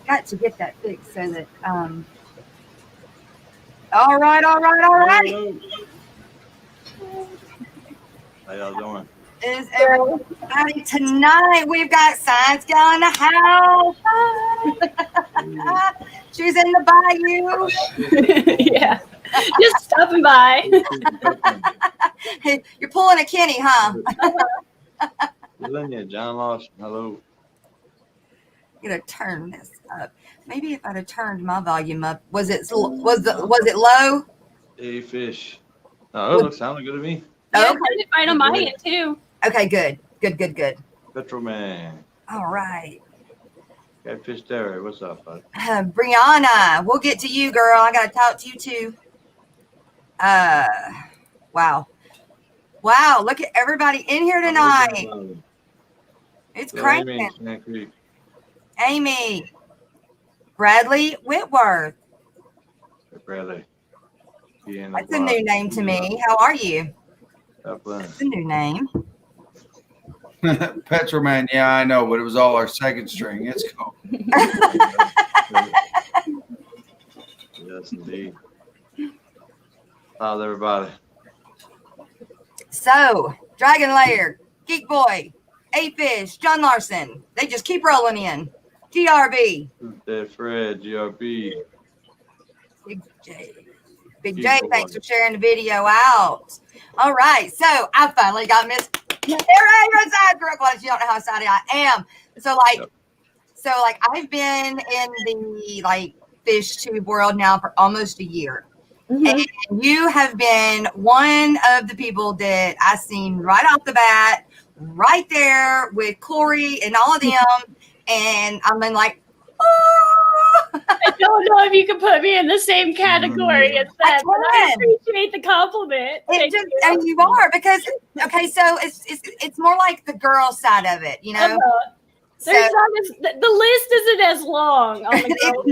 Got to get that fixed so that all right. How y'all doing? Is everybody tonight? We've got Science Gal in the house. She's in the Bayou. Yeah, just stopping by. You're pulling a Kenny, huh? Linear, John Lawson. Hello. I'm gonna turn this up. Maybe if I'd have turned my volume up, was it low? Hey, fish. Oh, it looks sounding good to me. Yeah, okay. Fine on my end too. Okay, good. Petrol Man. All right. Catfish Terry, what's up, bud? Brianna, we'll get to you, girl. I gotta talk to you too. Wow. Look at everybody in here tonight. It's cranking. Amy. Bradley Whitworth. Hey, Bradley. That's a new name to me. How are you? It's a new name. Petrol Man, yeah, I know, but it was all our second string. It's cool. Yes, indeed. How's everybody? So, Dragon Lair, Geek Boy, A-Fish, John Larson. They just keep rolling in. GRB. Dead Fred, GRB. Big J, thanks for sharing the video out. All right, so I finally got Miss Kerry inside. You don't know how excited I am. So I've been in the fish tube world now for almost a year. Mm-hmm. And you have been one of the people that I seen right off the bat, right there with Corey and all of them. And I'm in I don't know if you can put me in the same category as that, but I appreciate the compliment. And you are, because so it's more like the girl side of it, you know. The list isn't as long on the girl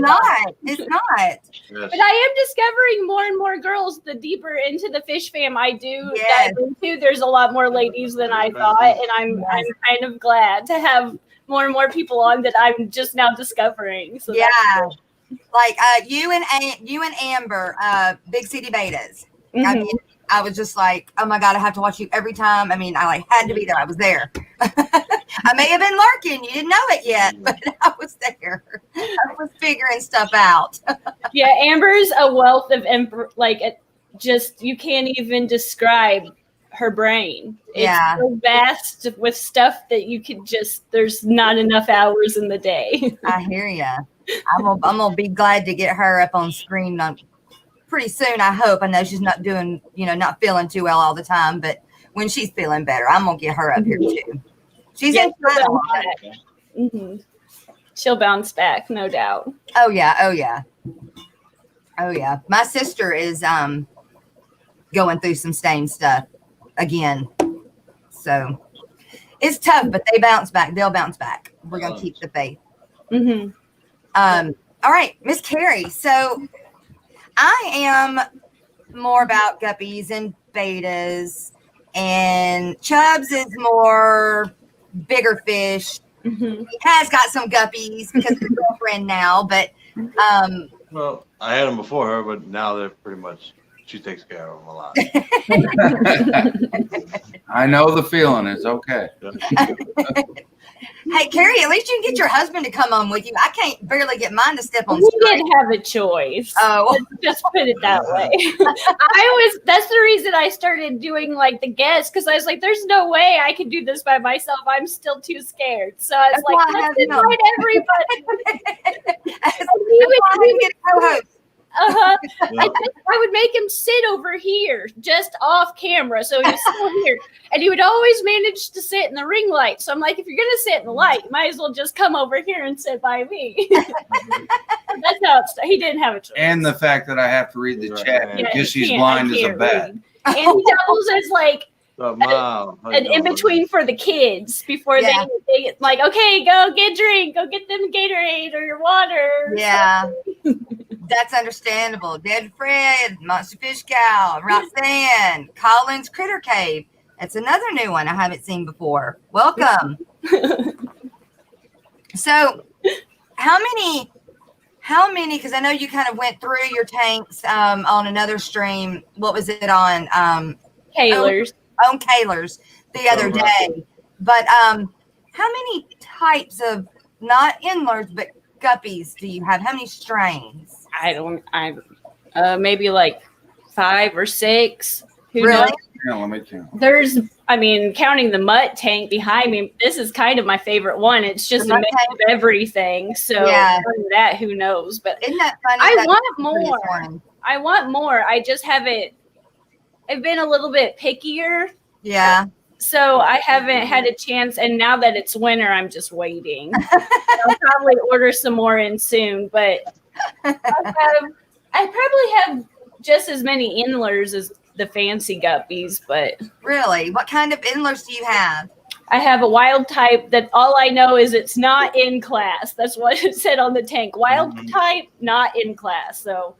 It's not. Yes. But I am discovering more and more girls the deeper into the fish fam I do dive into. There's a lot more ladies than I thought, and I'm kind of glad to have more and more people on that I'm just now discovering. So cool. You and Amber, Big City Betas. Mm-hmm. I mean, I was just like, oh my God, I have to watch you every time. I mean, I had to be there. I was there. I may have been lurking. You didn't know it yet, but I was there. I was figuring stuff out. Yeah, Amber's a wealth of just you can't even describe her brain. It's so vast with stuff that you could there's not enough hours in the day. I hear ya. I'm gonna be glad to get her up on screen pretty soon. I hope. I know she's not doing, not feeling too well all the time, but when she's feeling better, I'm gonna get her up here too. She's in mm-hmm. She'll bounce back, no doubt. Oh yeah. My sister is going through some stain stuff again, so it's tough, but they bounce back. They'll bounce back. We're gonna keep the faith. Mm-hmm. All right, Miss Kerry. So I am more about guppies and betas, and Chubz is more bigger fish. Mm-hmm. He has got some guppies because of his girlfriend now, but well, I had them before her, but now they're pretty much, she takes care of them a lot. I know the feeling. It's okay. Hey, Kerry, at least you can get your husband to come on with you. I can't barely get mine to step on. We didn't have a choice. Oh, just put it that way. That's the reason I started doing the guests, because I was like, there's no way I can do this by myself. I'm still too scared. So I was let's invite everybody. We get a co-host. I would make him sit over here, just off camera, so he's still here, and he would always manage to sit in the ring light. So I'm like, if you're gonna sit in the light, you might as well just come over here and sit by me. That's how he didn't have a choice. And the fact that I have to read the chat because she's blind as a bat. And he doubles as an in between for the kids before they get okay, go get drink, go get them Gatorade or your water. Yeah. That's understandable. Dead Fred, Monster Fish Gal, Roxanne, Collins Critter Cave, It's another new one I haven't seen before. Welcome. So how many, because I know you kind of went through your tanks on another stream. What was it on? Kaylers. On Kaylers the other day. But how many types of, not endlers, but guppies do you have? How many strains? Maybe like 5 or 6. Who Really? knows? Yeah, let me count. There's, counting the mutt tank behind me, this is kind of my favorite one. It's just a mix of everything. So that, who knows? But isn't that funny? I want more. I want more. I just haven't. I've been a little bit pickier. Yeah. So I haven't had a chance. And now that it's winter, I'm just waiting. I'll probably order some more in soon. But I probably have just as many endlers as the fancy guppies. But really, what kind of endlers do you have? I have a wild type that all I know is it's not in class. That's what it said on the tank. Wild type, not in class. So,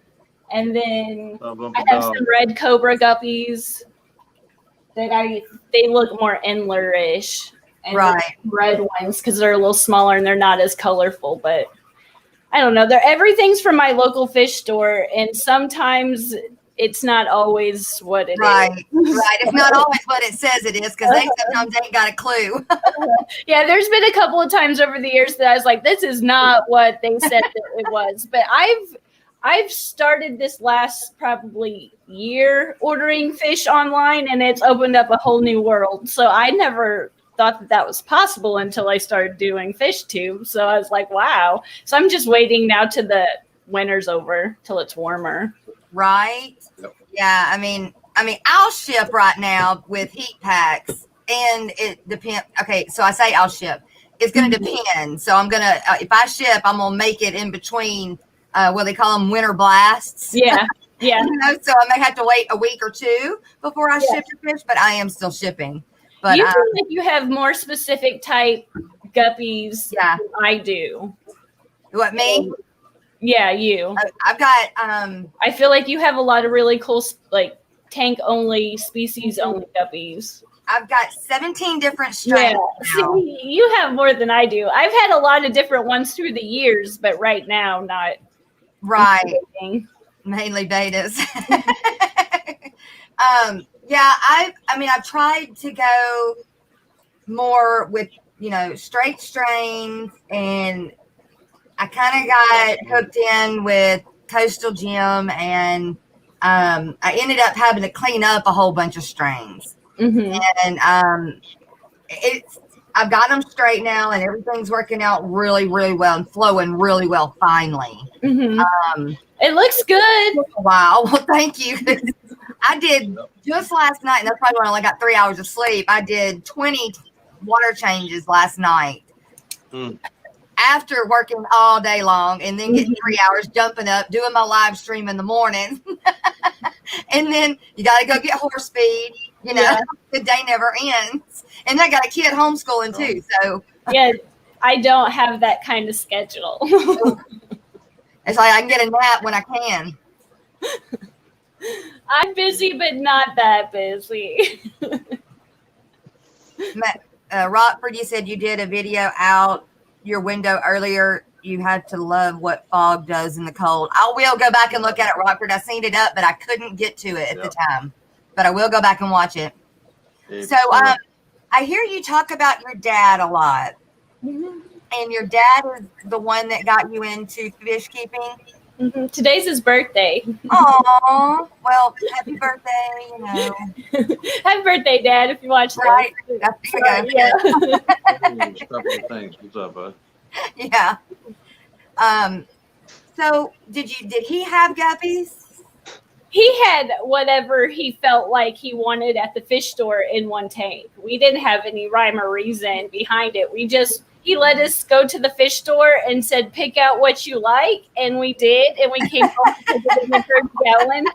and then I have some red cobra guppies that they look more endler-ish. And red ones because they're a little smaller and they're not as colorful. But I don't know. Everything's from my local fish store, and sometimes it's not always what it is. Right. It's not always what it says it is because they sometimes ain't got a clue. Yeah, there's been a couple of times over the years that I was like, this is not what they said that it was. But I've started this last probably year ordering fish online, and it's opened up a whole new world. So I never thought that was possible until I started doing fish tubes. So I was like, wow. So I'm just waiting now till the winter's over, till it's warmer. Right. Yep. Yeah. I mean, I'll ship right now with heat packs, and it depends. Okay. So I say I'll ship. It's going to depend. So I'm going to, if I ship, I'm going to make it in between, what they call them, winter blasts. Yeah. Yeah. So I may have to wait a week or two before I ship your fish, but I am still shipping. But you feel like you have more specific type guppies than I do. What, me? Yeah, you. I've got. I feel like you have a lot of really cool, like tank only, species only guppies. I've got 17 different strains. Yeah, see, you have more than I do. I've had a lot of different ones through the years, but right now, not. Right. Mainly betas. Yeah, I've tried to go more with, straight strains, and I kind of got hooked in with Coastal Gym, and I ended up having to clean up a whole bunch of strains. Mm-hmm. And I've got them straight now, and everything's working out really, really well and flowing really well finally. Mm-hmm. It looks good. Wow. Well, thank you. I did just last night, and that's probably when I only got 3 hours of sleep. I did 20 water changes last night. After working all day long, and then getting 3 hours, jumping up, doing my live stream in the morning. And then you got to go get horse feed. The day never ends. And I got a kid homeschooling too. So yeah, I don't have that kind of schedule. It's like I can get a nap when I can. I'm busy, but not that busy. Rockford, you said you did a video out your window earlier. You had to love what fog does in the cold. I will go back and look at it, Rockford. I seen it up, but I couldn't get to it at the time. But I will go back and watch it. So I hear you talk about your dad a lot. Mm-hmm. And your dad is the one that got you into fish keeping? Mm-hmm. Today's his birthday. Oh, well, happy birthday, Happy birthday, Dad, if you watch this. Right. Thanks. What's up, bud? Yeah. So did he have guppies? He had whatever he felt like he wanted at the fish store in one tank. We didn't have any rhyme or reason behind it. He let us go to the fish store and said, pick out what you like. And we did. And we came home to the first gallon.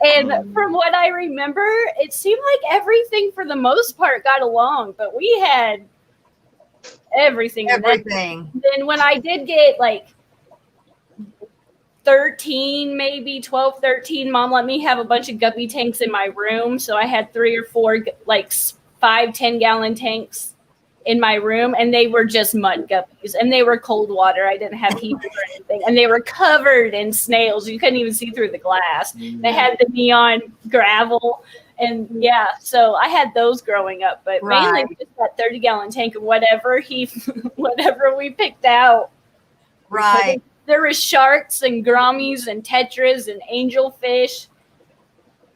And from what I remember, it seemed like everything for the most part got along. But we had everything. Then when I did get like 13, maybe 12, 13, Mom let me have a bunch of guppy tanks in my room. So I had 3 or 4 like 5-10 gallon tanks in my room, and they were just mud guppies, and they were cold water. I didn't have heaters or anything, and they were covered in snails. You couldn't even see through the glass. They had the neon gravel, and so I had those growing up, but mainly just that 30-gallon tank of whatever we picked out. Right. There were sharks and grommies and tetras and angelfish,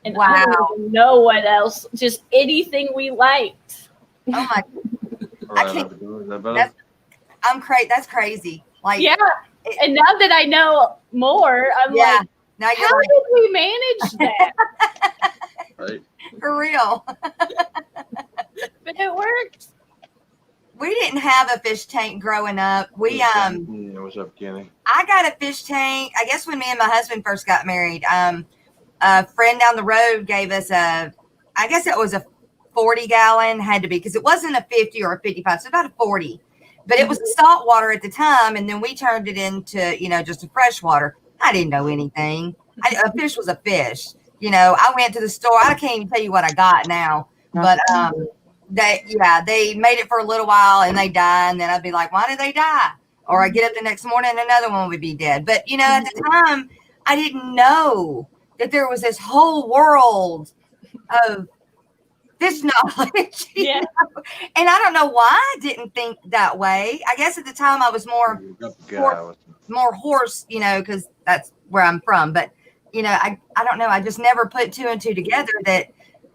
and I don't even know what else. Just anything we liked. Oh my! I can't. That's crazy. Like, and now that I know more, I'm like, now how did we manage that? Right. For real. But it worked. We didn't have a fish tank growing up. We what's up, Kenny? I got a fish tank. I guess when me and my husband first got married, a friend down the road gave us I guess it was a 40-gallon, had to be, because it wasn't a 50 or a 55, so about a 40. But it was salt water at the time, and then we turned it into, just a fresh water. I didn't know anything. A fish was a fish. I went to the store. I can't even tell you what I got now. But they made it for a little while, and they die, and then I'd be like, why did they die? Or I get up the next morning, and another one would be dead. But, at the time, I didn't know that there was this whole world of fish knowledge. Yeah. And I don't know why I didn't think that way. I guess at the time I was more horse, because that's where I'm from. But, I don't know. I just never put two and two together that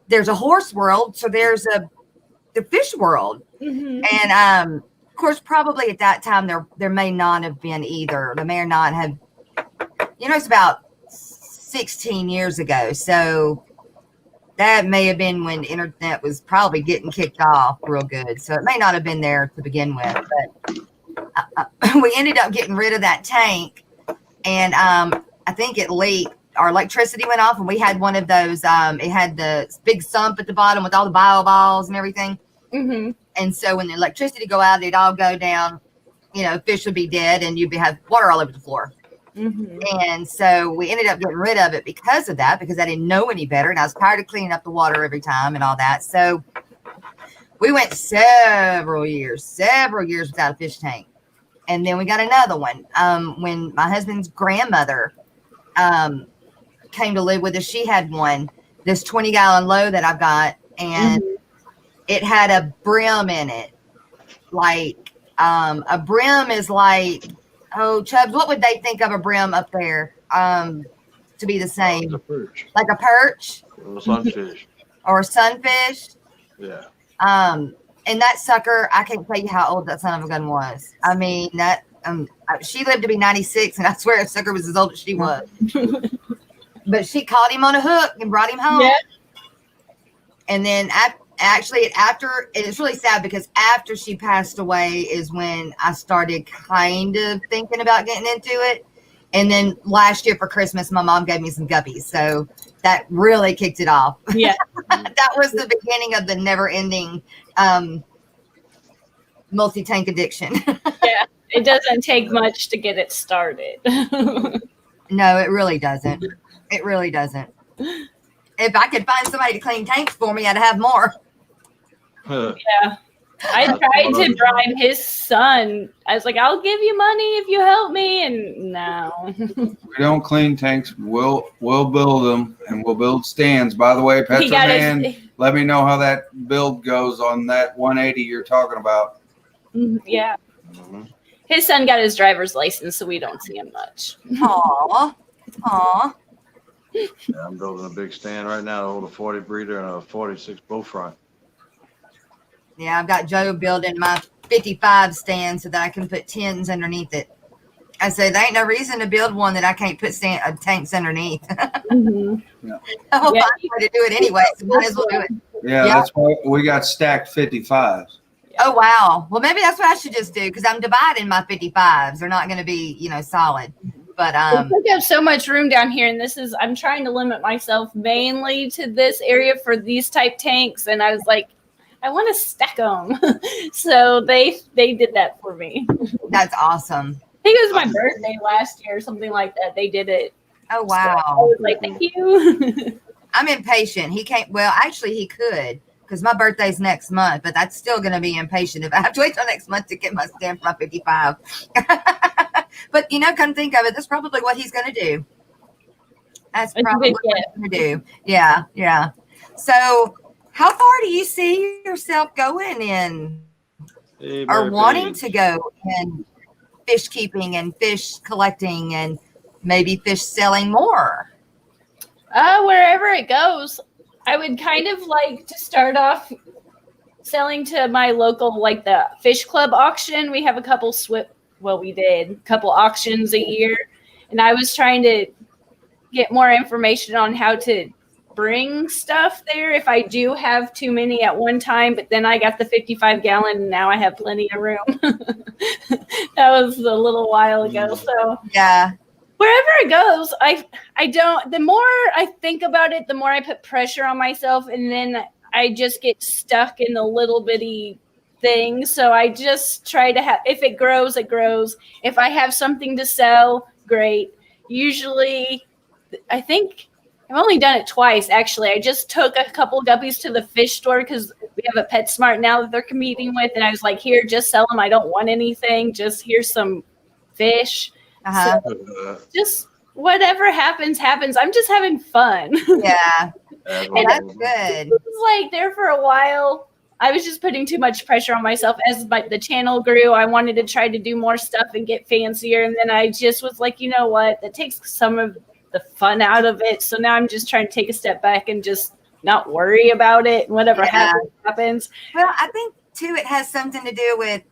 there's a horse world. So there's the fish world. Mm-hmm. And, of course, probably at that time there may not have been either. There may or not have, it's about 16 years ago. So that may have been when the internet was probably getting kicked off real good. So it may not have been there to begin with. But we ended up getting rid of that tank. And I think it leaked. Our electricity went off, and we had one of those. It had the big sump at the bottom with all the bioballs and everything. Mm-hmm. And so when the electricity go out, it'd all go down. Fish would be dead, and you'd have water all over the floor. Mm-hmm. And so we ended up getting rid of it because of that, because I didn't know any better, and I was tired of cleaning up the water every time and all that. So we went several years without a fish tank. And then we got another one. When my husband's grandmother came to live with us, she had one, this 20-gallon low that I've got, and it had a brim in it. Like, a brim is like, Chubz, what would they think of a brim up there to be the same? A perch. Like a perch? Or a sunfish. Or a sunfish? Yeah. And that sucker, I can't tell you how old that son of a gun was. I mean, that she lived to be 96, and I swear the sucker was as old as she was. But she caught him on a hook and brought him home. Yeah. And then after, it's really sad because after she passed away is when I started kind of thinking about getting into it. And then last year for Christmas, my mom gave me some guppies. So that really kicked it off. Yeah. That was the beginning of the never ending multi-tank addiction. Yeah. It doesn't take much to get it started. No, it really doesn't. It really doesn't. If I could find somebody to clean tanks for me, I'd have more. Yeah. I tried to bribe his son. I was like, I'll give you money if you help me. And no. We don't clean tanks. We'll build them, and we'll build stands. By the way, Petroman, let me know how that build goes on that 180 you're talking about. Yeah. Mm-hmm. His son got his driver's license, so we don't see him much. Aw. Yeah, I'm building a big stand right now to hold a 40 breeder and a 46 bow front. Yeah, I've got Joe building my 55 stand so that I can put tins underneath it. I said, there ain't no reason to build one that I can't put tanks underneath. Mm-hmm. Yeah. I'm going to find a way to do it anyway, so might as well do it. Yeah, that's why we got stacked 55s. Oh, wow. Well, maybe that's what I should just do, because I'm dividing my 55s. They're not going to be, solid. But we have so much room down here, and I'm trying to limit myself mainly to this area for these type tanks. And I was like, I want to stack them. So they did that for me. That's awesome. I think it was my birthday last year, something like that. They did it. Oh, wow. So I was like, thank you. I'm impatient. He can't. Well, actually, he could, because my birthday's next month, but that's still going to be impatient if I have to wait till next month to get my stamp for my 55. But, come to think of it, that's probably what he's going to do. That's probably what he's going to do. Yeah, yeah. So how far do you see yourself going in or wanting to go in fish keeping and fish collecting and maybe fish selling more? Wherever it goes. I would kind of like to start off selling to my local, like the fish club auction. We have a couple auctions a year, and I was trying to get more information on how to bring stuff there if I do have too many at one time, but then I got the 55-gallon and now I have plenty of room. That was a little while ago. So yeah, wherever it goes, the more I think about it, the more I put pressure on myself, and then I just get stuck in the little bitty thing. So I just try to have, if it grows, it grows. If I have something to sell, great. Usually, I think I've only done it twice, actually. I just took a couple guppies to the fish store because we have a PetSmart now that they're competing with. And I was like, here, just sell them. I don't want anything. Just here's some fish. Uh-huh. So just whatever happens. I'm just having fun. Yeah. And that's good. It was like there for a while. I was just putting too much pressure on myself as the channel grew. I wanted to try to do more stuff and get fancier. And then I just was like, you know what? That takes some of the fun out of it. So now I'm just trying to take a step back and just not worry about it. And whatever happens. Well, I think too, it has something to do with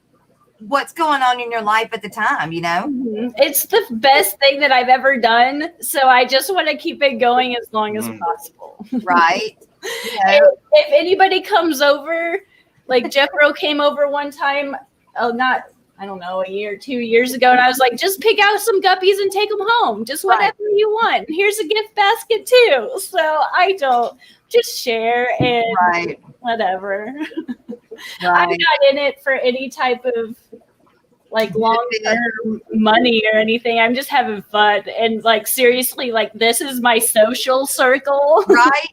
what's going on in your life at the time, Mm-hmm. It's the best thing that I've ever done. So I just want to keep it going as long as possible. Right. Yeah. If anybody comes over, like Jeffro came over one time, a year, 2 years ago. And I was like, just pick out some guppies and take them home. Just whatever you want. Here's a gift basket too. So I don't just share and whatever. I'm not in it for any type of like long-term money or anything. I'm just having fun. And like, seriously, like this is my social circle. Right.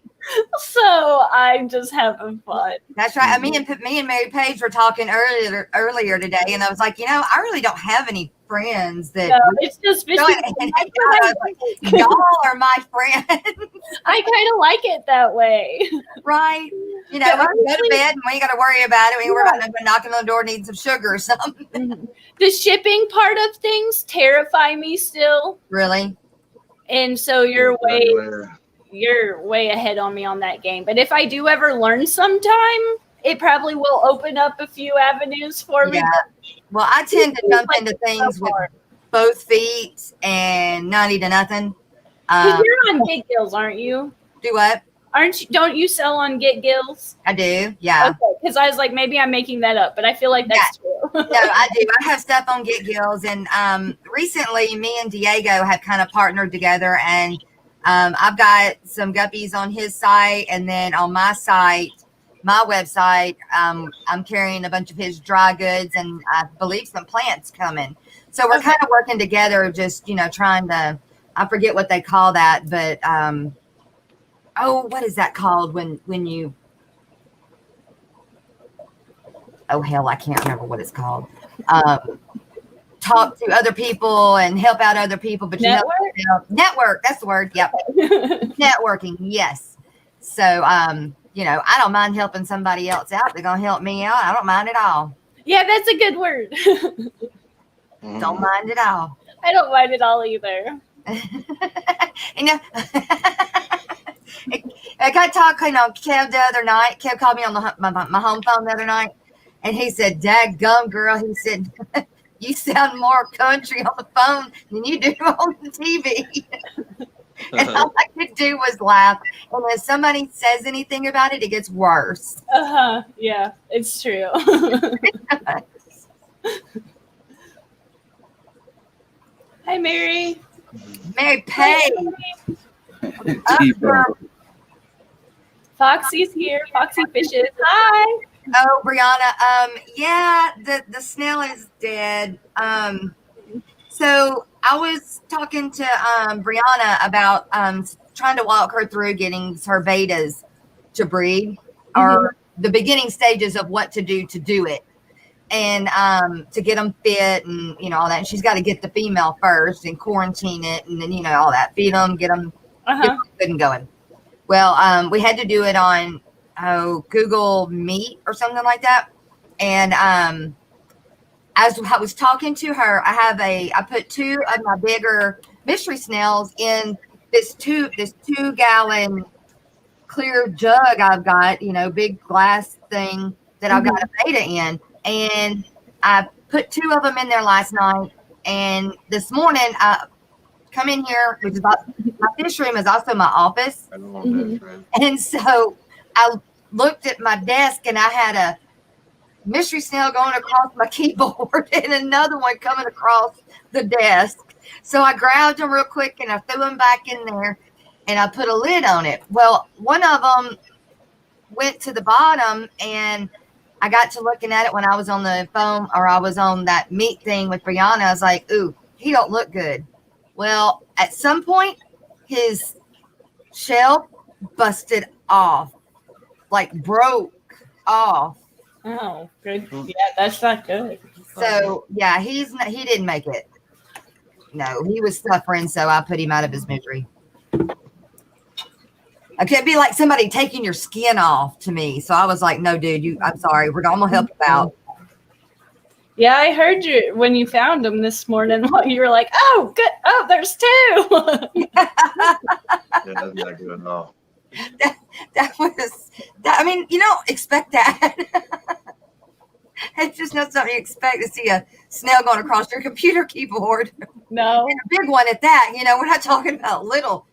So I'm just having fun. That's right. Me and Mary Paige were talking earlier today, and I was like, I really don't have any friends that. No, it's just y'all are my friends. I kind of like it that way, right? We can go to bed and we ain't got to worry about it. We were about to go knocking on the door, needing some sugar or something. The shipping part of things terrify me still. Really? And so you're way ahead on me on that game. But if I do ever learn sometime, it probably will open up a few avenues for me. Well, I tend to jump into things with both feet and 90 to nothing. You're on Get Gills, aren't you? Do what? Don't you sell on Get Gills? I do, yeah. Okay, because I was like, maybe I'm making that up, but I feel like that's true. No, I do. I have stuff on Get Gills, and recently me and Diego have kind of partnered together, and I've got some guppies on his site, and then on my site, my website, I'm carrying a bunch of his dry goods, and I believe some plants coming. So we're kind of working together, just trying to. I forget what they call that, but what is that called when you? Oh hell, I can't remember what it's called. Talk to other people and help out other people, but network. That's the word. Yep. Networking. Yes. So, I don't mind helping somebody else out. They're going to help me out. I don't mind at all. Yeah, that's a good word. Don't mind at all. I don't mind at all either. I got talking on Kev the other night. Kev called me on my home phone the other night, and he said, "Daggum girl," he said, "you sound more country on the phone than you do on the TV." And all I could do was laugh. And when somebody says anything about it, it gets worse. Yeah, it's true. Hi, Mary. Mary Paige. Foxy's here. Foxy Fishes. Hi. Oh, Brianna. Yeah, the snail is dead. So I was talking to Brianna about trying to walk her through getting her betas to breed or the beginning stages of what to do it. And to get them fit and, you know, all that. And she's got to get the female first and quarantine it. And then, you know, all that. Feed them, get them good and going. Well, we had to do it on Google Meet or something like that. And as I was talking to her, I put 2 of my bigger mystery snails in this 2-gallon clear jug I've got, you know, big glass thing that I've got a beta in. And I put 2 of them in there last night. And this morning, I come in here, which is my fish room is also my office. And so I looked at my desk and I had a mystery snail going across my keyboard and another one coming across the desk. So I grabbed them real quick and I threw them back in there and I put a lid on it. Well, one of them went to the bottom and I got to looking at it when I was on the phone or I was on that meet thing with Brianna. I was like, ooh, he don't look good. Well, at some point, his shell busted off, like broke off. Oh, good. Yeah, that's not good. So, yeah, he didn't make it. No, he was suffering, so I put him out of his misery. It could be like somebody taking your skin off to me. So I was like, no, dude, I'm sorry. I'm going to help you out. Yeah, I heard you when you found them this morning. You were like, oh, good. Oh, there's 2. Yeah, that's not good at all. I mean, you don't expect that. It's just not something you expect to see a snail going across your computer keyboard. No. And a big one at that. You know, we're not talking about little.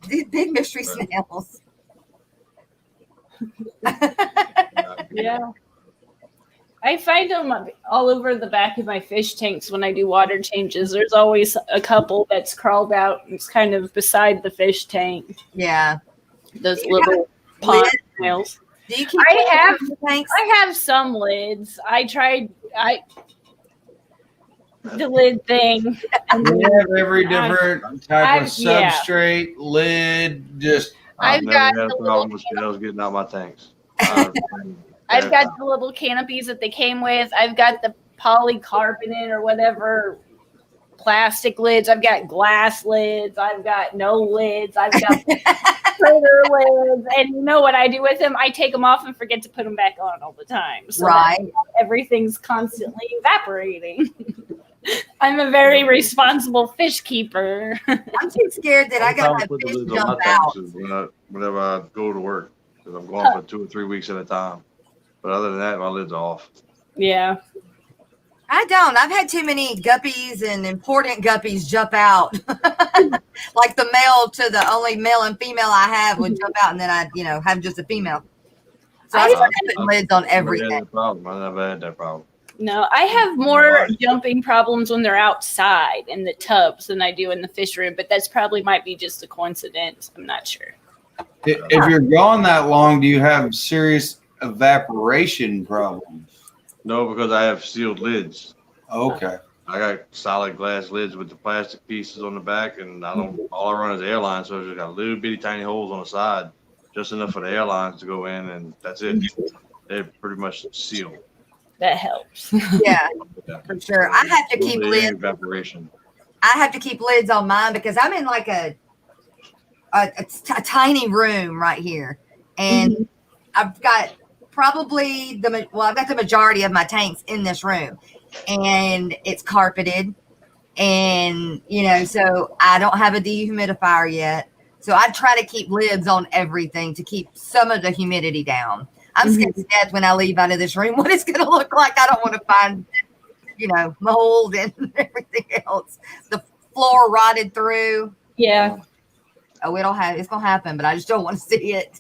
These big mystery snails. Yeah. I find them all over the back of my fish tanks when I do water changes. There's always a couple that's crawled out. It's kind of beside the fish tank. Yeah. Those little pond snails. Do you keep I have some lids. The lid thing. We have every different type of substrate, lid, just. I've got the problem with snails getting out my tanks. I've got the little canopies that they came with. I've got the polycarbonate or whatever plastic lids. I've got glass lids. I've got no lids. I've got crater lids. And you know what I do with them? I take them off and forget to put them back on all the time. So right. Everything's constantly evaporating. I'm a very responsible fish keeper. I'm too scared that I got to have fish jump out. Whenever I go to work, because I'm going for 2 or 3 weeks at a time. But other than that, my lid's off. Yeah. I don't. I've had too many guppies and important guppies jump out. Like the male to the only male and female I have would jump out, and then I, have just a female. So I started putting lids on everything. I never had that problem. No, I have more jumping problems when they're outside in the tubs than I do in the fish room, but that's probably might be just a coincidence. I'm not sure. If you're gone that long, do you have serious evaporation problems? No, because I have sealed lids. Okay. I got solid glass lids with the plastic pieces on the back, and all I run is airline, so I just got little bitty tiny holes on the side, just enough for the airlines to go in, and that's it. They're pretty much sealed. That helps. Yeah, for sure. I have to keep lids. Evaporation. I have to keep lids on mine because I'm in like a tiny room right here, and I've got probably I've got the majority of my tanks in this room, and it's carpeted, and so I don't have a dehumidifier yet. So I try to keep lids on everything to keep some of the humidity down. I'm scared to death when I leave out of this room what it's going to look like. I don't want to find, mold and everything else. The floor rotted through. Yeah. Oh, it's going to happen, but I just don't want to see it.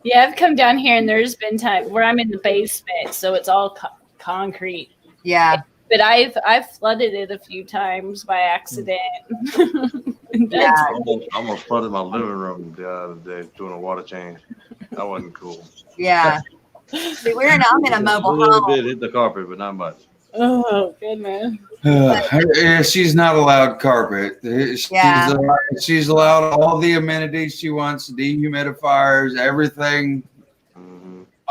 Yeah, I've come down here and there's been time where I'm in the basement, so it's all concrete. Yeah. But I've flooded it a few times by accident. Yeah. I almost flooded my living room the other day doing a water change. That wasn't cool. Yeah. See, I'm in a mobile home. A little bit hit the carpet, but not much. Oh, goodness. She's not allowed carpet. She's allowed all the amenities she wants, dehumidifiers, everything.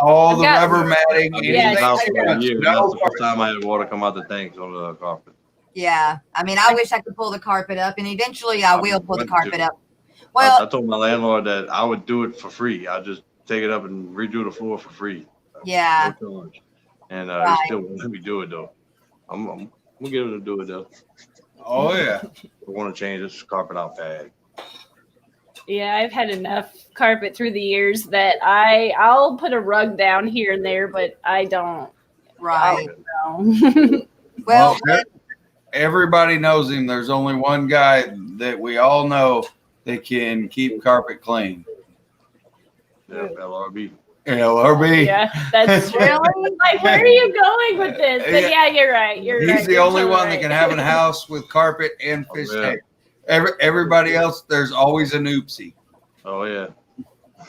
all the got- rubber matting. I've Yeah, been in anything the house I for that a touch, year. no That's the first time I had water come out the tanks on the carpet. Yeah. I mean, I wish I could pull the carpet up, and eventually I will pull the carpet up. Well, I told my landlord that I would do it for free. I'll just take it up and redo the floor for free. yeah. No charge. And he Right. still won't let me do it though. I'm gonna get him to do it though. Oh yeah. I want to change this carpet out bad. Yeah, I've had enough carpet through the years that I'll put a rug down here and there, but I don't. Right. know. Well, everybody knows him. There's only one guy that we all know that can keep carpet clean. Yeah, LRB. LRB. Yeah, that's true. really? Like, where are you going with this? But yeah, you're right. You're right. He's the You're only totally one that right. can have a house with carpet and fish yeah. tank. Everybody else, there's always an oopsie. Oh yeah.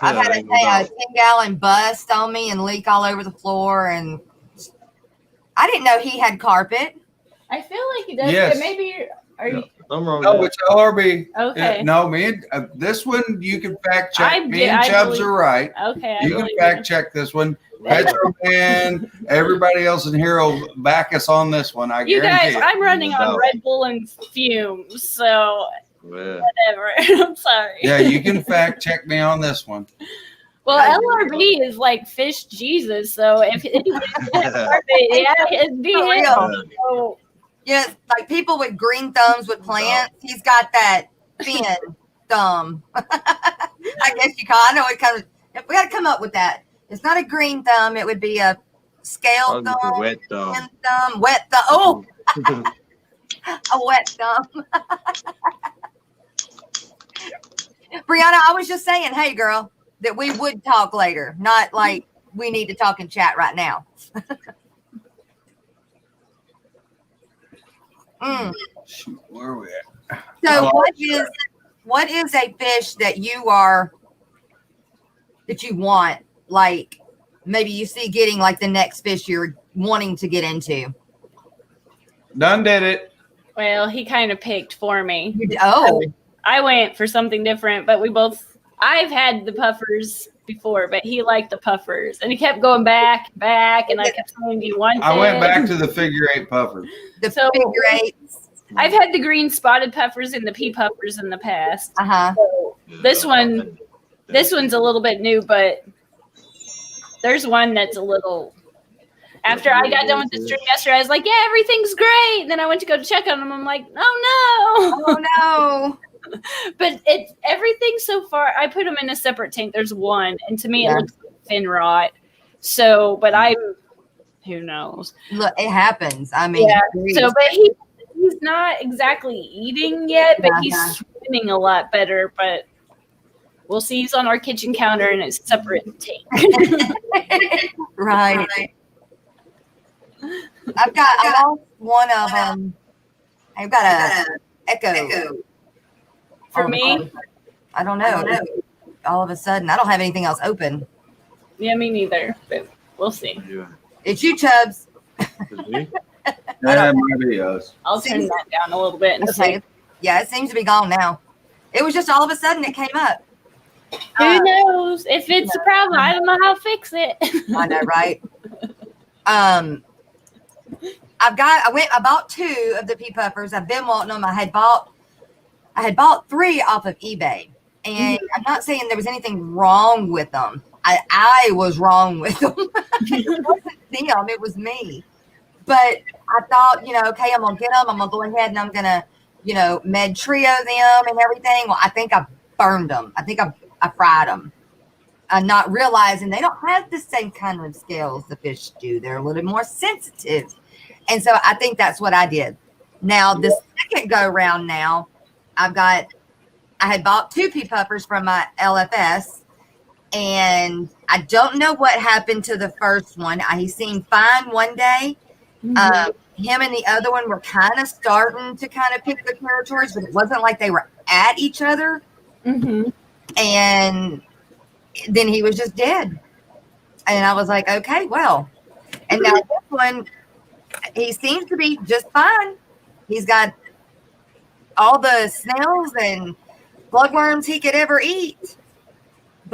I've had a 10-gallon bust on me and leak all over the floor, and I didn't know he had carpet. I feel like he does. Yes. But maybe are you I'm wrong. No, it's LRB. okay? No, me and this one you can fact check. I Me do- and I Chubz believe- are right. Okay, I You can believe fact check this one. Petro Man, everybody else in here will back us on this one. I you guarantee guys. it. I'm running on No. Red Bull and fumes, so Yeah. whatever. I'm sorry. Yeah, you can fact check me on this one. Well, LRB is like fish Jesus, so if anybody's it'd be For him. real. So, Yeah, like people with green thumbs with plants. He's got that fin thumb. I guess you call. I know it kind of. We got to come up with that. It's not a green thumb. It would be a scale Probably thumb, wet fin thumb, wet thumb. Oh, a wet thumb. Brianna, I was just saying, hey, girl, that we would talk later, not like we need to talk in chat right now. Shoot, where are we at? So Oh, what is a fish that you want, like maybe you see getting like the next fish you're wanting to get into? Done did it. well, he kind of picked for me. Oh, I went for something different, but I've had the puffers before, but he liked the puffers, and he kept going back, and I kept saying, "Do you want?" I went it?" back to the figure 8 puffer. the So- figure eights. I've had the green spotted puffers and the pea puffers in the past. Uh-huh. So this one's a little bit new, but there's one that's a little. After I got done with the stream yesterday, I was like, "Yeah, everything's great." And then I went to go check on them. I'm like, "Oh no!" Oh no. But it's everything so far. I put them in a separate tank. There's one, and to me, Yeah. it looks like fin rot. So, but who knows? Look, it happens. I mean, Yeah. geez. So, but he's not exactly eating yet, but he's Uh-huh. swimming a lot better. But we'll see. He's on our kitchen counter in a separate tank. right. I lost one of them. I've got a echo. For me, I don't know. All of a sudden, I don't have anything else open. yeah, me neither. But we'll see. Yeah. It's you, Chubz. It's me? That might be us. I'll turn that down a little bit and Okay. see. Yeah, it seems to be gone now. It was just all of a sudden it came up. Who knows? If it's a problem, I don't know how to fix it. I know, right? I bought 2 of the pea puffers. I've been wanting them. I had bought 3 off of eBay, and I'm not saying there was anything wrong with them. I was wrong with them. It wasn't them, it was me. But I thought, okay, I'm gonna get them. I'm gonna go ahead and I'm gonna, med trio them and everything. Well, I think I burned them. I think I fried them. Not realizing they don't have the same kind of scales the fish do. They're a little more sensitive. And so I think that's what I did. Now, the second go round now, I had bought 2 pea puffers from my LFS, and I don't know what happened to the first one. He seemed fine one day. Him and the other one were kind of starting to kind of pick the territories, but it wasn't like they were at each other. Mm-hmm. And then he was just dead. And I was like, okay, well. And now this one, he seems to be just fine. He's got all the snails and bloodworms he could ever eat.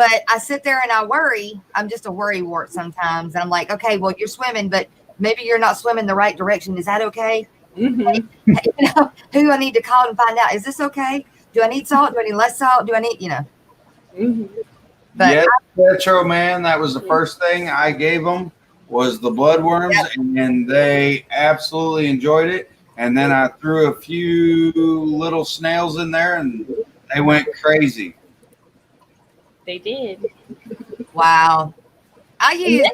But I sit there and I worry. I'm just a worry wart sometimes. And I'm like, okay, well, you're swimming, but maybe you're not swimming the right direction. Is that okay? Mm-hmm. You know, who do I need to call and find out? Is this okay? Do I need salt? Do I need less salt? Do I need, Mm-hmm. But yes, Petro man, that was the first thing I gave them was the bloodworms, and they absolutely enjoyed it. And then I threw a few little snails in there, and they went crazy. They did. wow. I used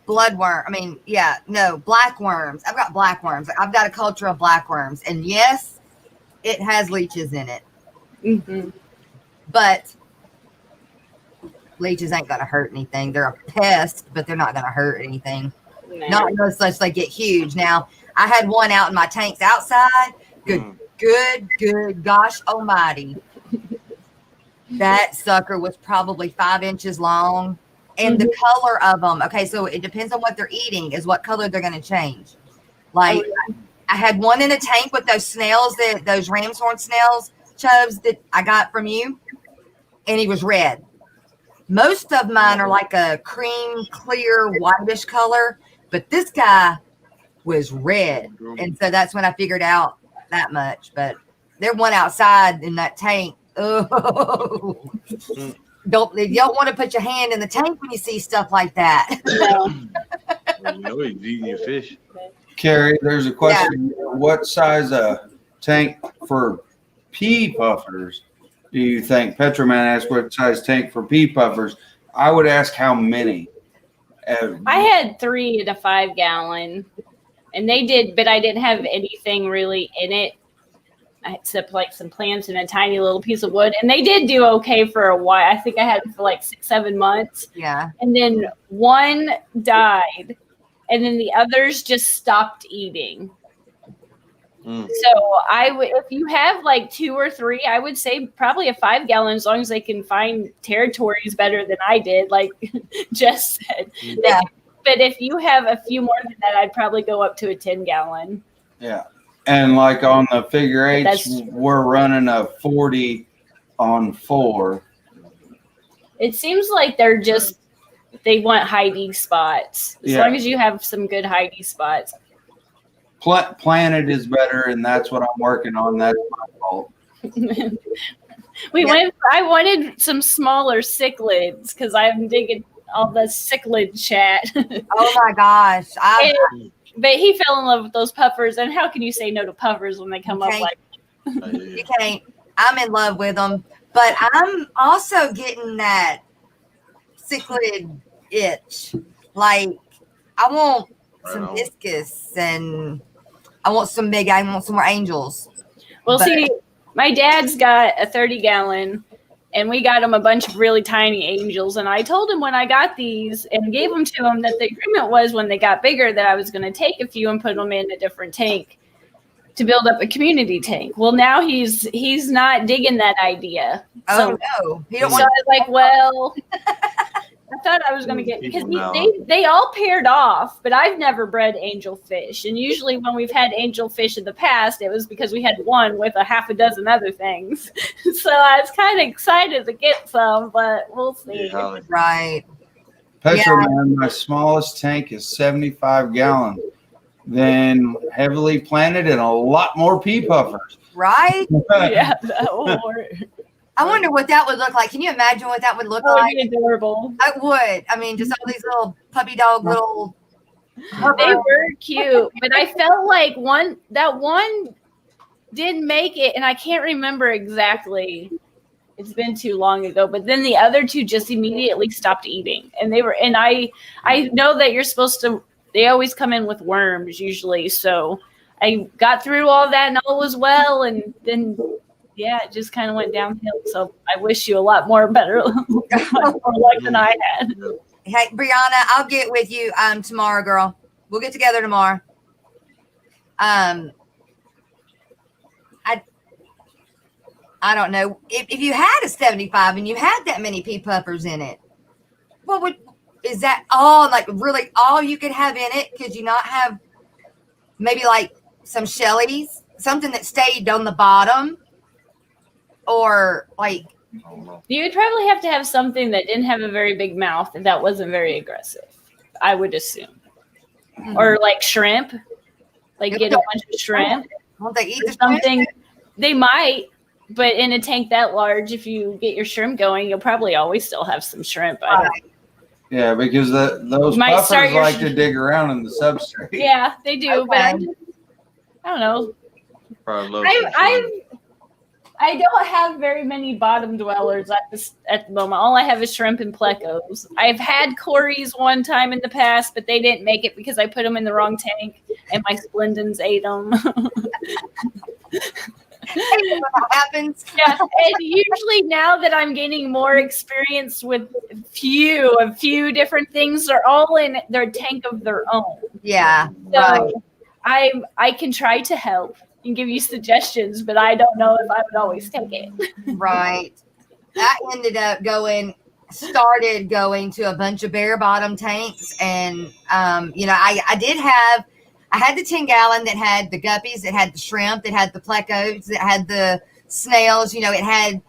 blackworms. I've got blackworms. I've got a culture of blackworms. And yes, it has leeches in it. Mm-hmm. But leeches ain't going to hurt anything. They're a pest, but they're not going to hurt anything. No. Not unless they get huge. Now, I had one out in my tanks outside. Good gosh almighty. That sucker was probably 5 inches long. And the color of them, okay, so it depends on what they're eating, is what color they're going to change. Like, I had one in a tank with those snails, those ram's horn snails, Chubz, that I got from you, and he was red. Most of mine are like a cream, clear, whitish color, but this guy was red. And so that's when I figured out that much. But there one outside in that tank. Oh, you don't want to put your hand in the tank when you see stuff like that. You know he's eating your fish. Kerry, there's a question. Yeah. What size tank for pea puffers do you think? Petroman asked what size tank for pea puffers. I would ask how many. I had 3 in a 5 gallon, and they did, but I didn't have anything really in it except like some plants and a tiny little piece of wood, and they did do okay for a while. I think I had it for like 6-7 months. Yeah. And then one died, and then the others just stopped eating. So if you have like 2 or 3, I would say probably a 5 gallon, as long as they can find territories better than I did, like Jess said. Yeah. But if you have a few more than that, I'd probably go up to a 10 gallon. Yeah. And like on the figure eights, we're running a 40 on 4. It seems like they want hiding spots. As long as you have some good hiding spots. Planet is better, and that's what I'm working on. That's my fault. I wanted some smaller cichlids because I'm digging all the cichlid chat. Oh my gosh. But he fell in love with those puffers, and how can you say no to puffers when they come up like you can't. I'm in love with them, but I'm also getting that cichlid itch. Like, I want some discus, and I want some more angels. Well, see, my dad's got a 30 gallon, and we got him a bunch of really tiny angels. And I told him when I got these and gave them to him that the agreement was when they got bigger that I was going to take a few and put them in a different tank to build up a community tank. Well, now he's not digging that idea. Oh, no. So I was like, well, I thought I was going to get, because they all paired off, but I've never bred angel fish. And usually when we've had angel fish in the past, it was because we had one with a half a dozen other things. So I was kind of excited to get some, but we'll see. Yeah. Right. Petroman, my smallest tank is 75 gallons. Then heavily planted and a lot more pea puffers. Right? Yeah. I wonder what that would look like. Can you imagine what that would look like? That would be adorable. I would. I mean, just all these little puppy dog little. They were cute, but I felt like one did make it, and I can't remember exactly. It's been too long ago, but then the other 2 just immediately stopped eating, and I know that you're supposed to. They always come in with worms usually, so I got through all that and all was well, and then. Yeah, it just kind of went downhill. So I wish you a lot more better luck than I had. Hey, Brianna, I'll get with you tomorrow, girl. We'll get together tomorrow. I don't know. If you had a 75 and you had that many pea puffers in it, is that all, like, really all you could have in it? Could you not have maybe like some shellies, something that stayed on the bottom? Or like I don't know. You would probably have to have something that didn't have a very big mouth and that wasn't very aggressive, I would assume. Or like shrimp. Like get a bunch of shrimp. Won't they eat the something? shrimp? They might, but in a tank that large, if you get your shrimp going, you'll probably always still have some shrimp. Yeah, because those puffers like to dig around in the substrate. Yeah, they do. Okay. But I don't know. Probably love I don't have very many bottom dwellers at the moment. All I have is shrimp and plecos. I've had Corys one time in the past, but they didn't make it because I put them in the wrong tank and my splendens ate them. What happens? Yeah, and usually now that I'm gaining more experience with a few different things, they're all in their tank of their own. Yeah. So I can try to help and give you suggestions, but I don't know if I would always take it. Right. I started going to a bunch of bare bottom tanks, and I had the 10-gallon that had the guppies, that had the shrimp, that had the plecos, that had the snails, it had,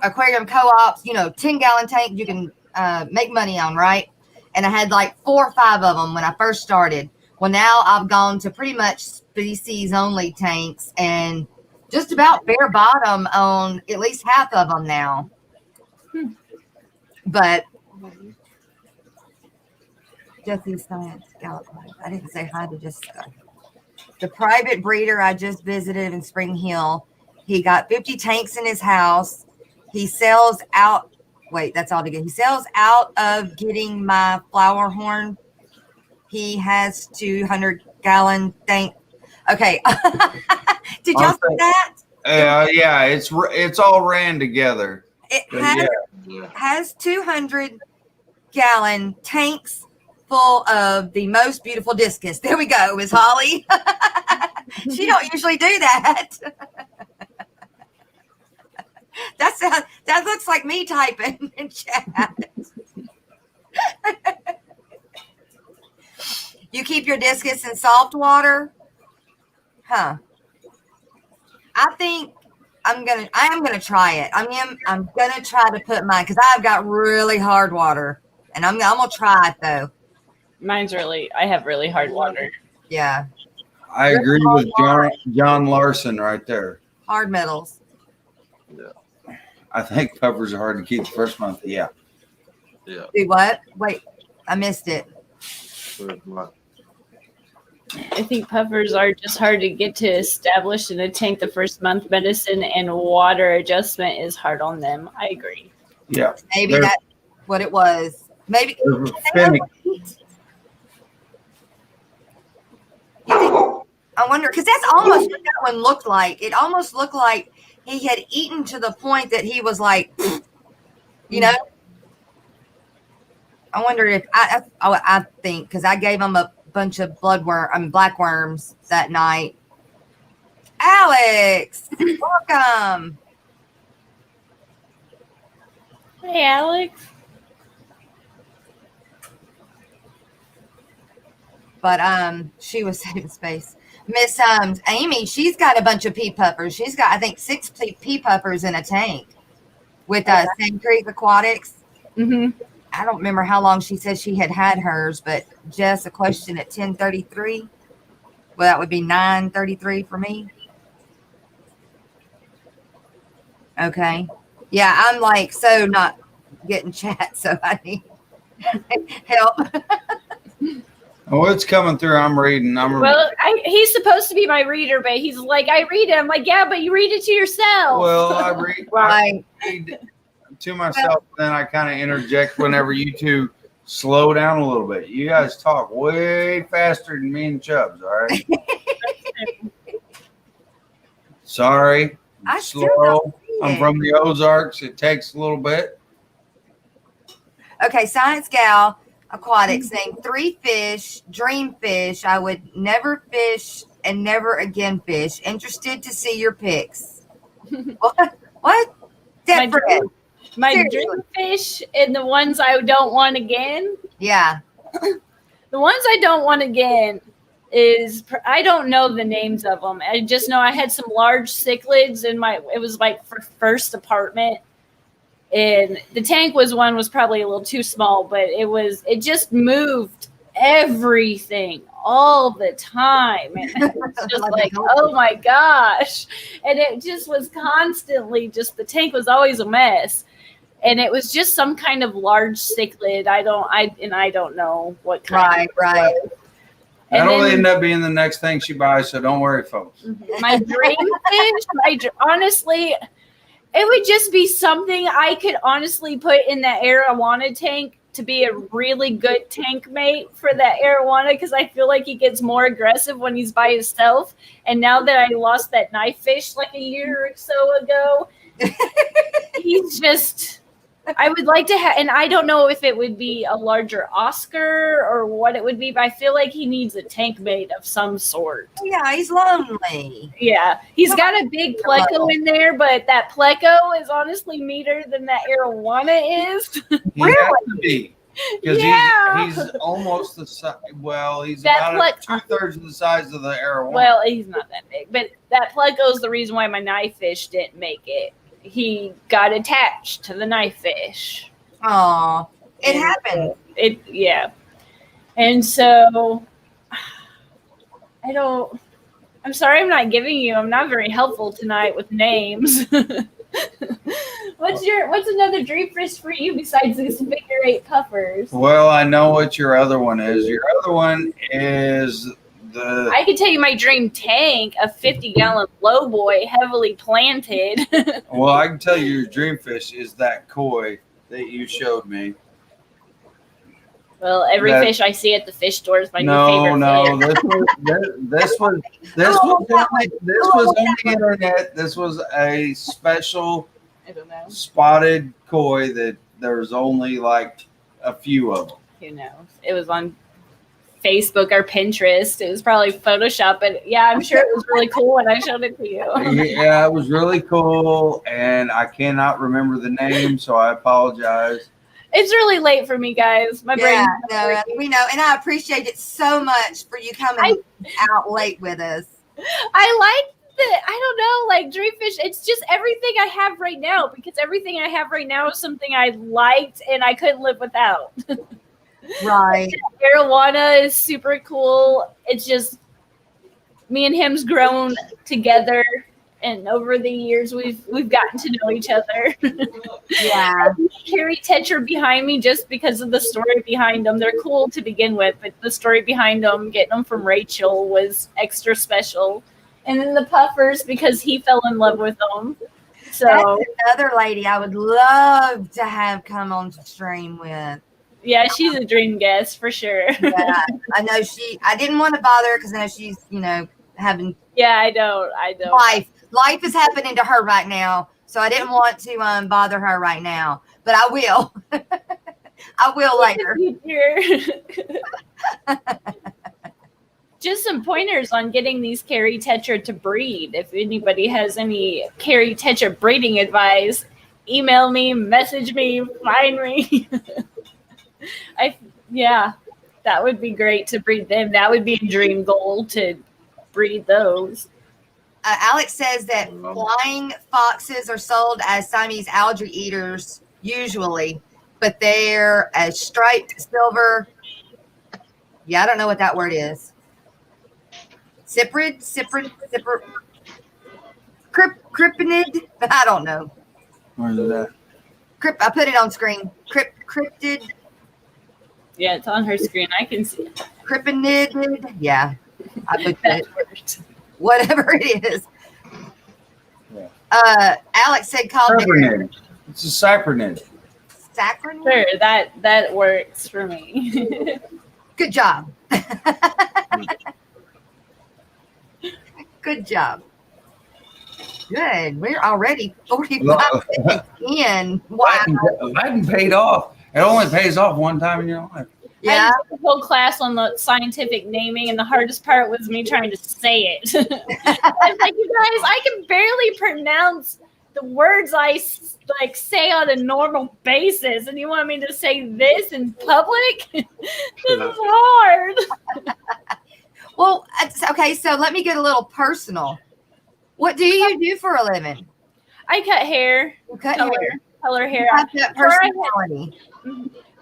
aquarium co-ops, 10-gallon tank you can make money on, right? And I had like 4 or 5 of them when I first started. Well, now I've gone to pretty much species only tanks and just about bare bottom on at least half of them now. But Jesse's Science Gal Aquatics. I didn't say hi to Jessica. The private breeder I just visited in Spring Hill. He got 50 tanks in his house. He sells out. Wait, that's all together. He sells out of getting my flower horn. He has 200-gallon tank. Okay. Did y'all see that? Yeah, it's all ran together. It has 200-gallon tanks full of the most beautiful discus. There we go, Miss Holly. She don't usually do that. That looks like me typing in chat. You keep your discus in salt water? Huh. I think I am gonna try it. I'm gonna try to put mine, because I've got really hard water. And I'm gonna try it though. I have really hard water. Yeah. I agree with John Larson right there. Hard metals. Yeah. I think puffers are hard to keep the first month. Yeah. Yeah. Do what? Wait, I missed it. I think puffers are just hard to get to establish in a tank the first month. Medicine and water adjustment is hard on them. I agree. Yeah. Maybe that's what it was. Maybe. I wonder, because that's almost what that one looked like. It almost looked like he had eaten to the point that he was like, I wonder if I think, because I gave him a bunch of black worms that night. Alex, welcome. Hey, Alex. But she was saving space. Miss Amy, she's got a bunch of pea puffers. She's got, I think, 6 pea puffers in a tank with Sand Creek Aquatics. Mm-hmm. I don't remember how long she said she had hers, but Jess, a question at 10:33. Well, that would be 9:33 for me. Okay. Yeah, I'm like so not getting chat, so I need help. Oh, it's coming through. I'm reading. Well, he's supposed to be my reader, but he's like, I read it. I'm like, yeah, but you read it to yourself. Well, I read. Right. I read to myself, then I kind of interject whenever you two slow down a little bit. You guys talk way faster than me and Chubz, all right? Sorry. I slow. I'm from the Ozarks. It takes a little bit. Okay, Science Gal Aquatics named 3 fish, dream fish. I would never fish and never again fish. Interested to see your pics. What? My dream fish and the ones I don't want again. Yeah. The ones I don't want again is, I don't know the names of them. I just know I had some large cichlids in it was like for first apartment. And the tank was probably a little too small, but it just moved everything all the time. And it was just like, oh my gosh. And it just was constantly the tank was always a mess. And it was just some kind of large cichlid. I don't know what kind. Right. That'll end up being the next thing she buys, so don't worry, folks. My dream fish, honestly, it would just be something I could honestly put in that arowana tank to be a really good tank mate for that arowana, because I feel like he gets more aggressive when he's by himself. And now that I lost that knife fish like a year or so ago, he's just... I would like to have, and I don't know if it would be a larger Oscar or what it would be, but I feel like he needs a tank mate of some sort. Yeah, he's lonely. Yeah, he's got a big pleco in there, but that pleco is honestly meaner than that arowana is. He has to be. Because he's almost the size. Well, he's about 2/3 of the size of the arowana. Well, he's not that big, but that pleco is the reason why my knife fish didn't make it. He got attached to the knife fish. Oh, it happened. And so I'm sorry I'm not very helpful tonight with names. What's another dream fish for you besides these figure 8 puffers? Well, I know what your other one is. Your other one is I can tell you my dream tank, a 50-gallon low boy, heavily planted. Well, I can tell you your dream fish is that koi that you showed me. Well, every fish I see at the fish store is my new favorite. No, this was on the internet. This was a special spotted koi that there's only like a few of them. Who knows? It was on Facebook or Pinterest. It was probably Photoshop, but yeah, I'm sure it was really cool when I showed it to you. Yeah, it was really cool, and I cannot remember the name, so I apologize. It's really late for me, guys. My brain. No, we know, and I appreciate it so much for you coming out late with us. I like I don't know, like dream fish. It's just everything I have right now, because everything I have right now is something I liked and I couldn't live without. Right. Arowana is super cool. It's just me and him's grown together, and over the years we've gotten to know each other. Yeah. Kerry Tetra behind me just because of the story behind them. They're cool to begin with, but the story behind them, getting them from Rachel, was extra special. And then the puffers, because he fell in love with them. So that's another lady I would love to have come on stream with. Yeah, she's a dream guest for sure. Yeah, I know I didn't want to bother her because I know she's, having. Yeah, I don't. Life is happening to her right now. So I didn't want to bother her right now, but I will. I will later. Just some pointers on getting these Kerry Tetra to breed. If anybody has any Kerry Tetra breeding advice, email me, message me, find me. That would be great to breed them. That would be a dream goal, to breed those. Alex says that flying foxes are sold as Siamese algae eaters usually, but they're a striped silver. Yeah, I don't know what that word is. Cyprid, cryptid. I don't know. Where's that? I put it on screen. Cryptid. Yeah, it's on her screen. I can see it. Cryptid. Yeah, I put it. Whatever it is. Yeah. Alex said called it. It's a cyprinid. Saccharin? Sure, that works for me. Good job. Good job. Good. We're already 45 minutes in. Wow. Latin paid off. It only pays off one time in your life. Yeah. I took a whole class on the scientific naming, and the hardest part was me trying to say it. I was like, you guys, I can barely pronounce the words I say on a normal basis, and you want me to say this in public? This is hard. Well, okay, so let me get a little personal. What do you do for a living? I cut hair. You cut color, hair. Color hair. You have that personality.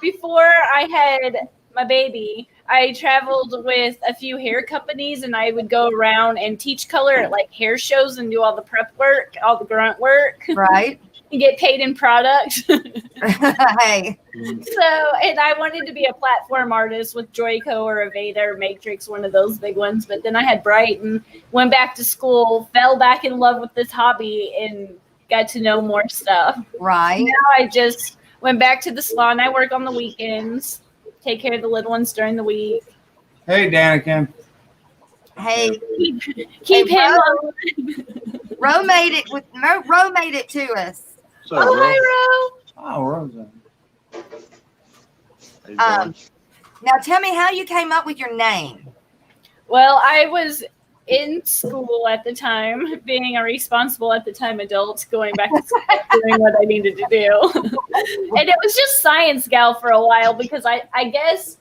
Before I had my baby, I traveled with a few hair companies, and I would go around and teach color at like hair shows and do all the prep work, all the grunt work. Right. And get paid in product. Hey. So, and I wanted to be a platform artist with Joico or Aveda or Matrix, one of those big ones. But then I had Brighton, went back to school, fell back in love with this hobby, and got to know more stuff. Right. Now I just went back to the salon. I work on the weekends, take care of the little ones during the week. Hey, Danica. Hey. Keep him Ro. on. Ro made it to us. So, bro, Hi, Oh, Rosa. how you doing? Now tell me how you came up with your name. Ro. Well, I was in school at the time, being a responsible at the time adult, going back to school, doing what I needed to do. And it was just Science Gal for a while because I guess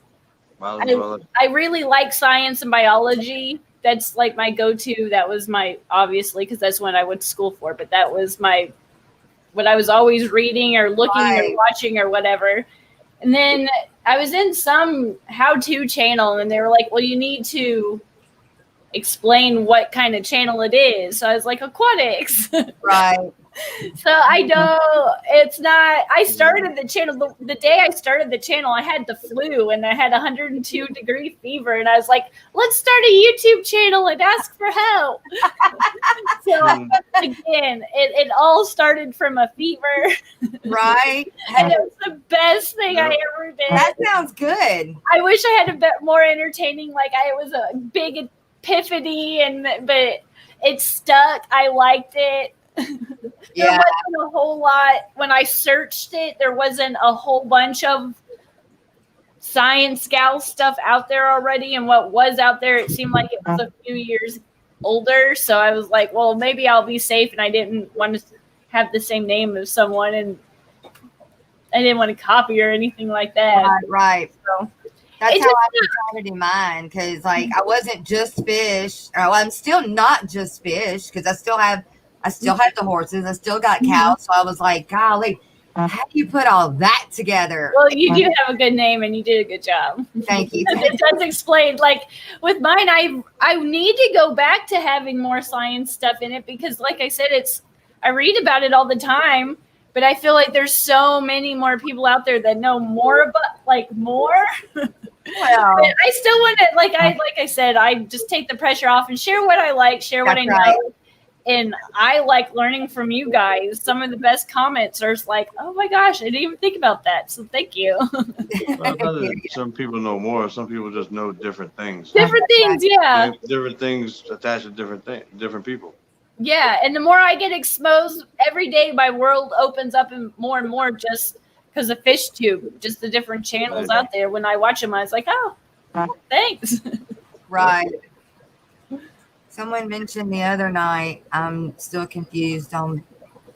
I really like science and biology. That's like my go-to. That was my, obviously, because that's what I went to school for, but that was my, what I was always reading or looking or watching or whatever. And then I was in some how-to channel, and they were like, well, you need to explain what kind of channel it is. So I was like, aquatics. Right. So I know it's not, I started the channel, the day I started the channel, I had the flu and I had 102-degree fever. And I was like, let's start a YouTube channel and ask for help. So again, it all started from a fever. Right. And it was the best thing I ever did. That sounds good. I wish I had a bit more entertaining, like it was a big epiphany, but it stuck. I liked it. There wasn't a whole lot when I searched it. There wasn't a whole bunch of Science Gal stuff out there already, and what was out there, it seemed like it was a few years older. So I was like, well, maybe I'll be safe, and I didn't want to have the same name as someone, and I didn't want to copy or anything like that. Right. So that's it how I just- decided in mine, because like I wasn't just fish. Well, I'm still not just fish, because I still have the horses. I still got cows. So I was like, golly, how do you put all that together? Well, you do have a good name, and you did a good job. Thank you. It does explain. Like with mine, I need to go back to having more science stuff in it because, like I said, I read about it all the time, but I feel like there's so many more people out there that know more about more. Well, But I still want to, like I said, I just take the pressure off and share what I like, share what I know. right. And I like learning from you guys. Some of the best comments are like, oh my gosh, I didn't even think about that. So thank you. Well, some people know more. Some people just know different things. Different things, yeah. And different things attached to different people. Yeah, and the more I get exposed every day, my world opens up and more just because of FishTube, just the different channels out there. When I watch them, I was like, oh, thanks. right. Someone mentioned the other night, I'm still confused on,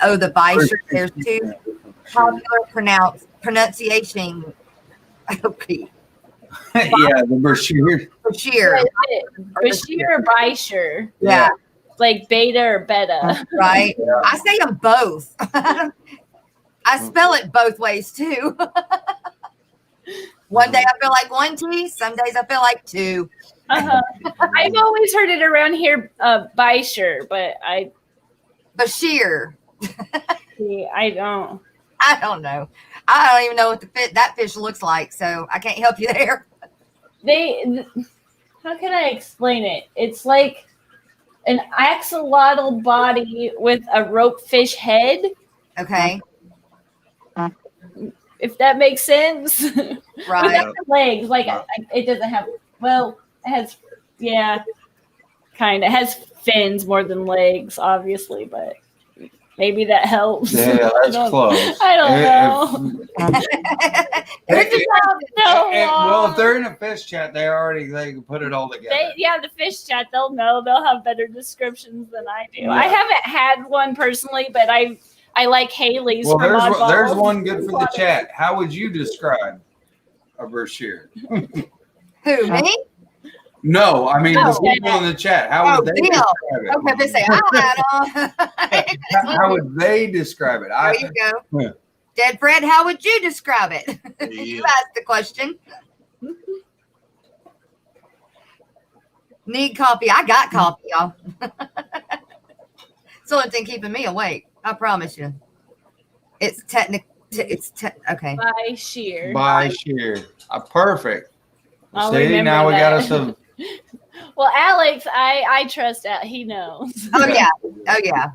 the Bayou. There's two popular pronunciation. Okay. Yeah, the Bashir. Bashir. Bashir or Bashir? Yeah. Like beta or beta. Right. I say them both. I spell it both ways too. One day I feel like one T, some days I feel like two. I've always heard it around here, Bashir, but Bashir. I don't. I don't know. I don't even know what that fish looks like, so I can't help you there. How can I explain it? It's like an axolotl body with a ropefish head. Okay. If that makes sense. Right. Without the legs, it doesn't have. Well, it has. Yeah, kind of. It has fins more than legs, obviously, but maybe that helps. Yeah, that's close. I don't know. Well, if they're in a fish chat, they can put it all together. The fish chat, they'll know. They'll have better descriptions than I do. Yeah. I haven't had one personally, but I like Haley's. Well, there's one good for the chat. How would you describe a Bashir? Who, me? No, I mean Oh, the people in the chat. How would they Bill. describe it? Okay, they say, hi, How would they describe it? There you go. Yeah. Dead Fred, how would you describe it? You asked the question. Need coffee. I got coffee, y'all. It's the only thing keeping me awake. I promise you. It's okay. By sheer. By sheer. Perfect. I'll See, remember now we got that. us a. Well, Alex, I trust that he knows. Oh yeah. Oh yeah.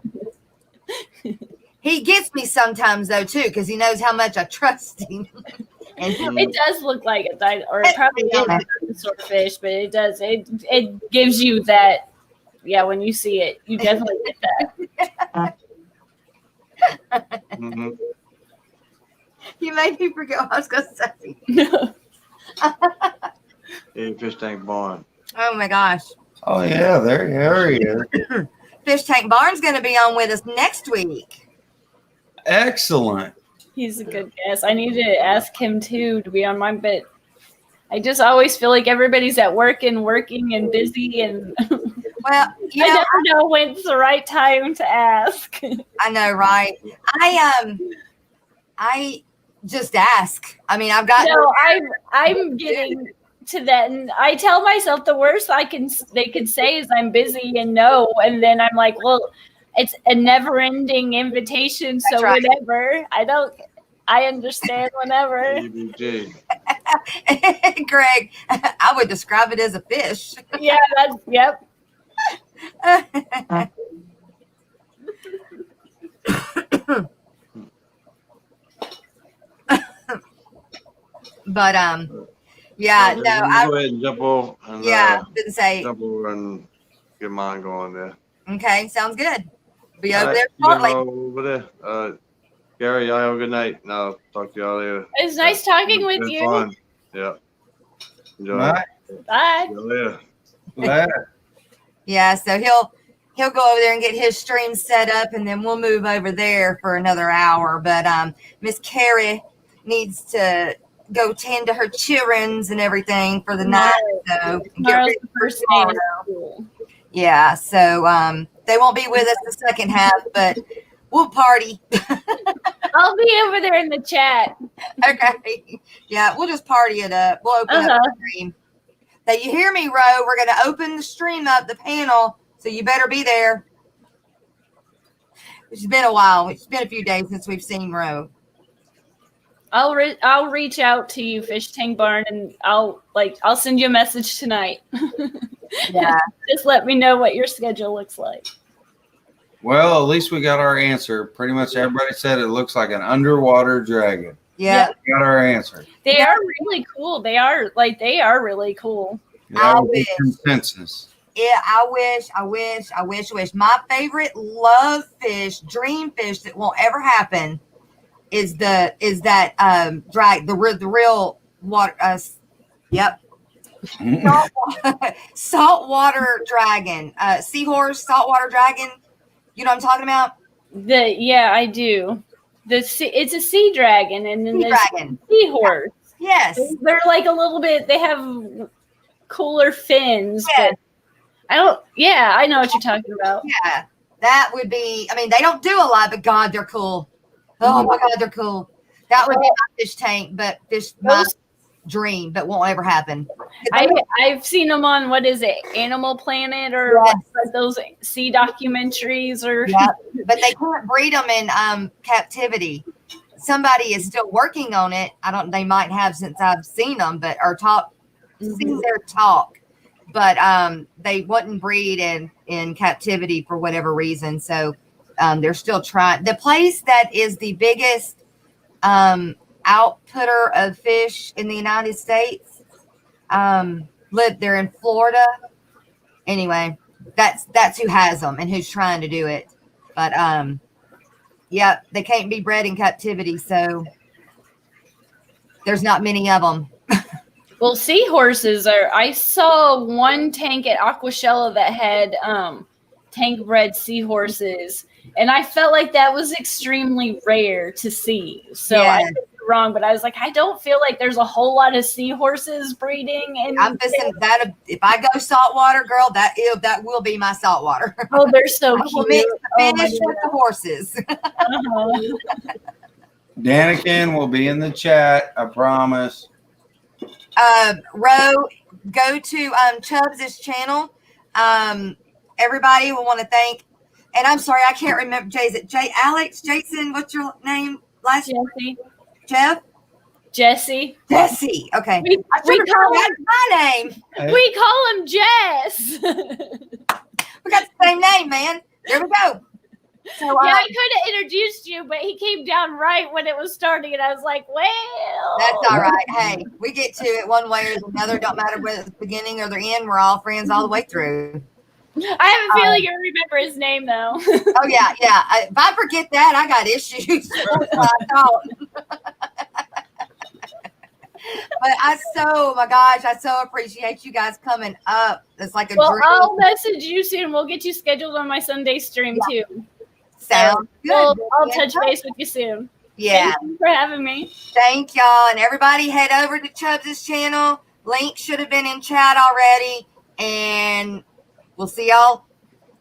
He gets me sometimes though too, because he knows how much I trust him. And It does look like a or it probably is a dinosaur fish, but it does. It gives you that. Yeah, when you see it, you definitely get that. Mm-hmm. you made me forget what I was going to say. Hey, fish tank barn. Oh my gosh. Oh yeah, there he is. Fish Tank Barn's going to be on with us next week. Excellent. He's a good guest. I need to ask him too to be on mine, but I just always feel like everybody's at work and working and busy, and Well, you I know, never know when's the right time to ask. I know, right? I just ask. I mean, I've got No, I'm getting to that, and I tell myself the worst they could say is I'm busy and no, and then I'm like, well, it's a never-ending invitation, so That's right. whenever I understand whenever. EBJ. Greg, I would describe it as a fish. Yeah, yep. But yeah, no, Go ahead and jump over. And, didn't say. jump over and get mine going there. Okay, sounds good. Be All over right, there you guys shortly. all over there. Gary, y'all have a good night. And I'll talk to y'all later. It's nice talking with Been you. fun. Yeah. Enjoy. Right. Bye. See you later. Glad. Yeah, so he'll go over there and get his stream set up, and then we'll move over there for another hour. But Miss Kerry needs to go tend to her childrens and everything for the night. So get Tomorrow's ready the for first day of tomorrow. school. Yeah, so they won't be with us the second half, but we'll party. I'll be over there in the chat. Okay. Yeah, we'll just party it up. We'll open up the stream. Now you hear me, Ro. We're gonna open the stream up, the panel, so you better be there. It's been a while. It's been a few days since we've seen Ro. I'll reach out to you, Fish Tank Barn, and I'll send you a message tonight. Yeah. Just let me know what your schedule looks like. Well, at least we got our answer. Pretty much everybody said it looks like an underwater dragon. Yeah. We got our answer. They are really cool. They are really cool. That was the consensus. Yeah, I wish. My favorite love fish, dream fish that won't ever happen is that the real water. Yep. Saltwater dragon, seahorse, saltwater dragon. You know what I'm talking about? Yeah, I do. It's a sea dragon, and then Sea there's dragon. seahorse. Yes. They're like a little bit. They have cooler fins. Yeah. But I know what you're talking about. Yeah, that would be. I mean, they don't do a lot, but God, they're cool. Oh my God, they're cool. That would be my fish tank, but my dream, but won't ever happen. I've seen them on what is it, Animal Planet or Yes. like those sea documentaries or. Yeah, but they can't breed them in captivity. Somebody is still working on it. They might have since I've seen them, but seen their talk. But they wouldn't breed in captivity for whatever reason. So they're still trying. The place that is the biggest outputter of fish in the United States, they're in Florida. Anyway, that's who has them and who's trying to do it. But yeah, they can't be bred in captivity, so there's not many of them. Well, seahorses I saw one tank at Aquashella that had tank bred seahorses, and I felt like that was extremely rare to see. So Yeah. I couldn't wrong, but I was like, I don't feel like there's a whole lot of seahorses breeding. And I'm thinking that if I go saltwater, girl, that will be my saltwater. oh, they're so I will cute. mix the Oh my fish with the horses. Uh-huh. Danikin will be in the chat. I promise. Ro, go to Chubz's channel. Everybody will want to thank, and I'm sorry, I can't remember. Alex, Jason, what's your name? Last Jesse. Jeff? Jesse. Jesse. Okay. We call him, my name. Hey. we call him Jess. We got the same name, man. There we go. So, yeah, I could have introduced you, but he came down right when it was starting, and I was like, well. that's all right. Hey, we get to it one way or another. Don't matter whether it's the beginning or the end. We're all friends all the way through. I have a feeling you'll remember his name, though. Oh, yeah. If I forget that, I got issues. But I so appreciate you guys coming up. It's like a dream. I'll message you soon. We'll get you scheduled on my Sunday stream, too. Sounds good. I'll touch base with you soon. Yeah. Thank you for having me. Thank y'all. And everybody head over to Chubz's channel. Link should have been in chat already. And we'll see y'all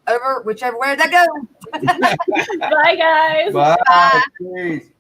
over whichever way they go. Bye, guys. Bye. Peace.